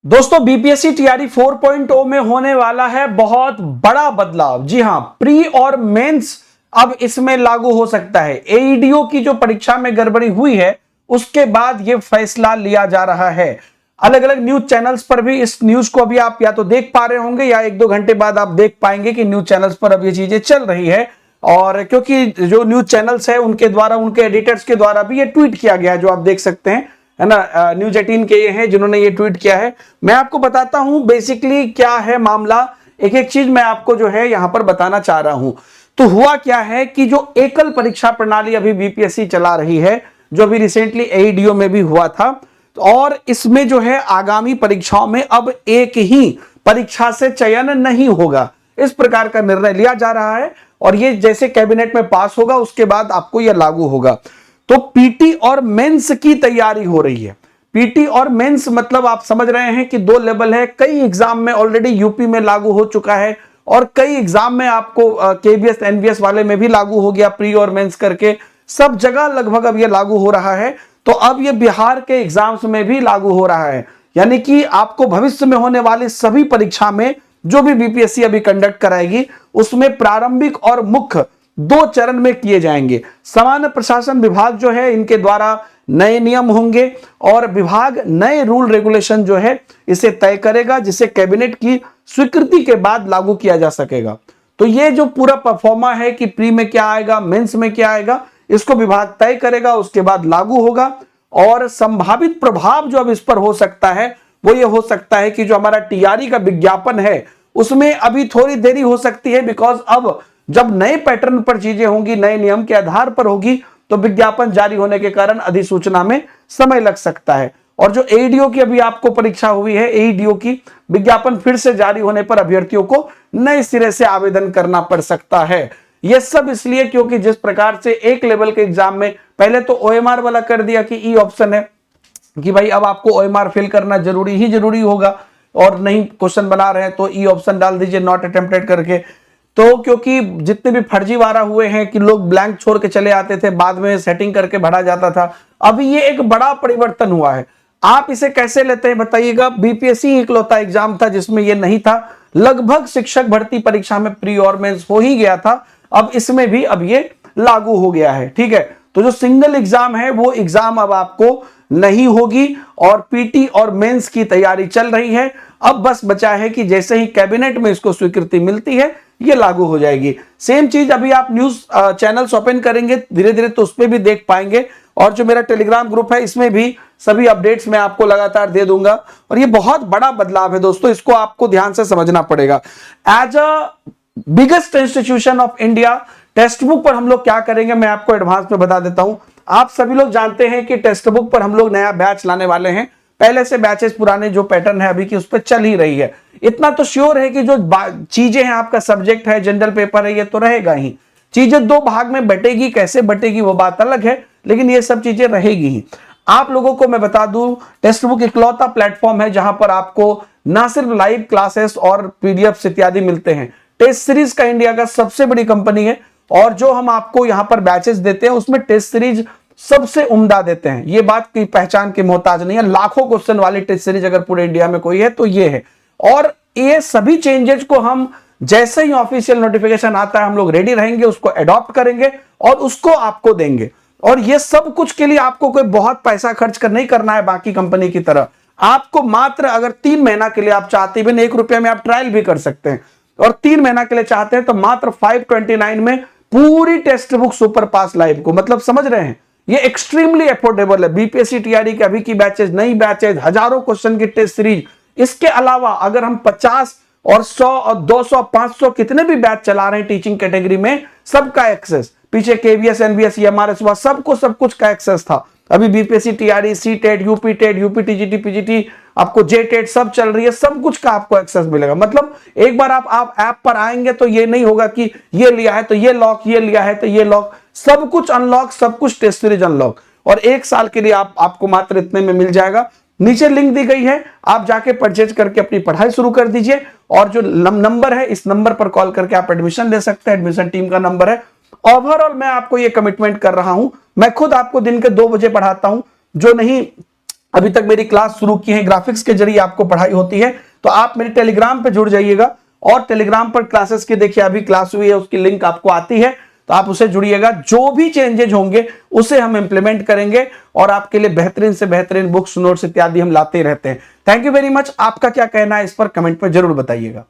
दोस्तों BPSC TRE 4.0 में होने वाला है बहुत बड़ा बदलाव। जी हां, प्री और मेंस अब इसमें लागू हो सकता है। एईडीओ की जो परीक्षा में गड़बड़ी हुई है उसके बाद यह फैसला लिया जा रहा है। अलग अलग न्यूज चैनल्स पर भी इस न्यूज को अभी आप या तो देख पा रहे होंगे या एक दो घंटे बाद आप देख पाएंगे कि न्यूज चैनल्स पर अब ये चीजें चल रही है। और क्योंकि जो न्यूज चैनल्स है उनके द्वारा, उनके एडिटर्स के द्वारा भी ये ट्वीट किया गया है, जो आप देख सकते हैं, है ना। न्यूज 18 के ये हैं जिन्होंने ये ट्वीट किया है। मैं आपको बताता हूं बेसिकली क्या है मामला। एक एक चीज मैं आपको जो है यहां पर बताना चाह रहा हूं। तो हुआ क्या है कि जो एकल परीक्षा प्रणाली अभी बीपीएससी चला रही है, जो अभी रिसेंटली एईडीओ में भी हुआ था, और इसमें जो है आगामी परीक्षाओं में अब एक ही परीक्षा से चयन नहीं होगा, इस प्रकार का निर्णय लिया जा रहा है। और ये जैसे कैबिनेट में पास होगा उसके बाद आपको यह लागू होगा। तो पीटी और मेंस की तैयारी हो रही है। पीटी और मेंस मतलब आप समझ रहे हैं कि दो लेवल है। कई एग्जाम में ऑलरेडी यूपी में लागू हो चुका है और कई एग्जाम में आपको केबीएस एनबीएस वाले में भी लागू हो गया, प्री और मेंस करके सब जगह लगभग अब ये लागू हो रहा है। तो अब ये बिहार के एग्जाम्स में भी लागू हो रहा है, यानी कि आपको भविष्य में होने वाली सभी परीक्षा में जो भी बीपीएससी अभी कंडक्ट कराएगी उसमें प्रारंभिक और मुख्य दो चरण में किए जाएंगे। सामान्य प्रशासन विभाग जो है इनके द्वारा नए नियम होंगे और विभाग नए रूल रेगुलेशन जो है इसे तय करेगा, जिसे कैबिनेट की स्वीकृति के बाद लागू किया जा सकेगा। तो ये जो पूरा परफॉर्मा है कि प्री में क्या आएगा, मेंस में क्या आएगा, इसको विभाग तय करेगा, उसके बाद लागू होगा। और संभावित प्रभाव जो अब इस पर हो सकता है वो ये हो सकता है कि जो हमारा टीआरई का विज्ञापन है उसमें अभी थोड़ी देरी हो सकती है, बिकॉज अब जब नए पैटर्न पर चीजें होंगी, नए नियम के आधार पर होगी, तो विज्ञापन जारी होने के कारण अधिसूचना में समय लग सकता है। और जो एईडीओ की अभी आपको परीक्षा हुई है, एईडीओ की विज्ञापन फिर से जारी होने पर अभ्यर्थियों को नए सिरे से आवेदन करना पड़ सकता है। यह सब इसलिए क्योंकि जिस प्रकार से एक लेवल के एग्जाम में पहले तो ओएमआर वाला कर दिया कि ई ऑप्शन है कि भाई अब आपको ओएमआर फिल करना जरूरी होगा, और नहीं क्वेश्चन बना रहे हैं तो ई ऑप्शन डाल दीजिए नॉट अटेम्प्टेड करके। तो क्योंकि जितने भी फर्जीवाड़ा हुए हैं कि लोग ब्लैंक छोड़ के चले आते थे, बाद में सेटिंग करके भरा जाता था, अभी ये एक बड़ा परिवर्तन हुआ है। आप इसे कैसे लेते हैं बताइएगा। बीपीएससी इकलौता एग्जाम था जिसमें ये नहीं था। लगभग शिक्षक भर्ती परीक्षा में प्री और मेंस हो ही गया था, अब इसमें भी अब ये लागू हो गया है। ठीक है, तो जो सिंगल एग्जाम है वो एग्जाम अब आपको नहीं होगी और पीटी और मेंस की तैयारी चल रही है। अब बस बचा है कि जैसे ही कैबिनेट में इसको स्वीकृति मिलती है ये लागू हो जाएगी। सेम चीज अभी आप न्यूज चैनल्स ओपन करेंगे धीरे धीरे तो उसपे भी देख पाएंगे, और जो मेरा टेलीग्राम ग्रुप है इसमें भी सभी अपडेट्स मैं आपको लगातार दे दूंगा। और ये बहुत बड़ा बदलाव है दोस्तों, इसको आपको ध्यान से समझना पड़ेगा। As a biggest institution of India, text book पर हम लोग क्या करेंगे मैं आपको एडवांस में बता देता हूं। आप सभी लोग जानते हैं कि टेक्स्ट बुक पर हम लोग नया बैच लाने वाले हैं। पहले से बैचेस पुराने जो पैटर्न है अभी की उस पर चल ही रही है। इतना तो श्योर है कि जो चीजें हैं, आपका सब्जेक्ट है, जनरल पेपर है, ये तो रहेगा ही। चीजें दो भाग में बटेगी, कैसे बटेगी वो बात अलग है, लेकिन ये सब चीजें रहेगी ही। आप लोगों को मैं बता दूं, टेक्स्ट बुक इकलौता प्लेटफॉर्म है जहां पर आपको ना सिर्फ लाइव क्लासेस और पीडीएफ इत्यादि मिलते हैं। टेस्ट सीरीज का इंडिया का सबसे बड़ी कंपनी है, और जो हम आपको यहां पर बैचेस देते हैं उसमें टेस्ट सीरीज सबसे उम्दा देते हैं। ये बात की पहचान के मोहताज नहीं है। लाखों क्वेश्चन वाली टेस्ट सीरीज अगर पूरे इंडिया में कोई है तो ये है। और ये सभी चेंजेस को हम जैसे ही ऑफिशियल नोटिफिकेशन आता है हम लोग रेडी रहेंगे, उसको अडॉप्ट करेंगे और उसको आपको देंगे। और ये सब कुछ के लिए आपको कोई बहुत पैसा खर्च कर नहीं करना है बाकी कंपनी की तरह। आपको मात्र अगर 3 महीना के लिए आप चाहते हैं, 1 रुपया में आप ट्रायल भी कर सकते हैं, और 3 महीना के लिए चाहते हैं तो मात्र 529 में पूरी टेक्स्ट बुक सुपर पास लाइव को, मतलब समझ रहे हैं, ये एक्सट्रीमली अफोर्डेबल है। बीपीएससी टीआरई के अभी की बैचेस, नई बैचेस, हजारों क्वेश्चन की टेस्ट सीरीज, इसके अलावा अगर हम 50 और 100 और 200 500 कितने भी बैच चला रहे हैं टीचिंग कैटेगरी में, सबका एक्सेस, पीछे केवीएस एनबीएस एमआरएस हुआ, सबको सब कुछ का एक्सेस था। अभी BPSC TRE, C TET, UP TET, UP TGT, PGT, आपको जे टेट सब चल रही है, सब कुछ का आपको एक्सेस मिलेगा। मतलब एक बार आप ऐप पर आएंगे तो ये नहीं होगा कि ये लिया है तो ये लॉक, ये लिया है तो ये लॉक, सब कुछ अनलॉक, सब कुछ टेस्ट सीरीज अनलॉक। और 1 साल के लिए आपको मात्र इतने में मिल जाएगा। नीचे लिंक दी गई है, आप जाके परचेज करके अपनी पढ़ाई शुरू कर दीजिए। और जो नंबर है इस नंबर पर कॉल करके आप एडमिशन ले सकते हैं, एडमिशन टीम का नंबर है। ओवरऑल मैं आपको ये कमिटमेंट कर रहा हूं, मैं खुद आपको दिन के 2 बजे पढ़ाता हूं। जो नहीं अभी तक मेरी क्लास शुरू की है, ग्राफिक्स के जरिए आपको पढ़ाई होती है, तो आप मेरे टेलीग्राम पे जुड़ जाइएगा और टेलीग्राम पर क्लासेस की देखिए अभी क्लास हुई है, उसकी लिंक आपको आती है, तो आप उसे जुड़िएगा। जो भी चेंजेज होंगे उसे हम इंप्लीमेंट करेंगे और आपके लिए बेहतरीन से बेहतरीन बुक्स, नोट्स इत्यादि हम लाते रहते हैं। Thank you very much. आपका क्या कहना है इस पर कमेंट में जरूर बताइएगा।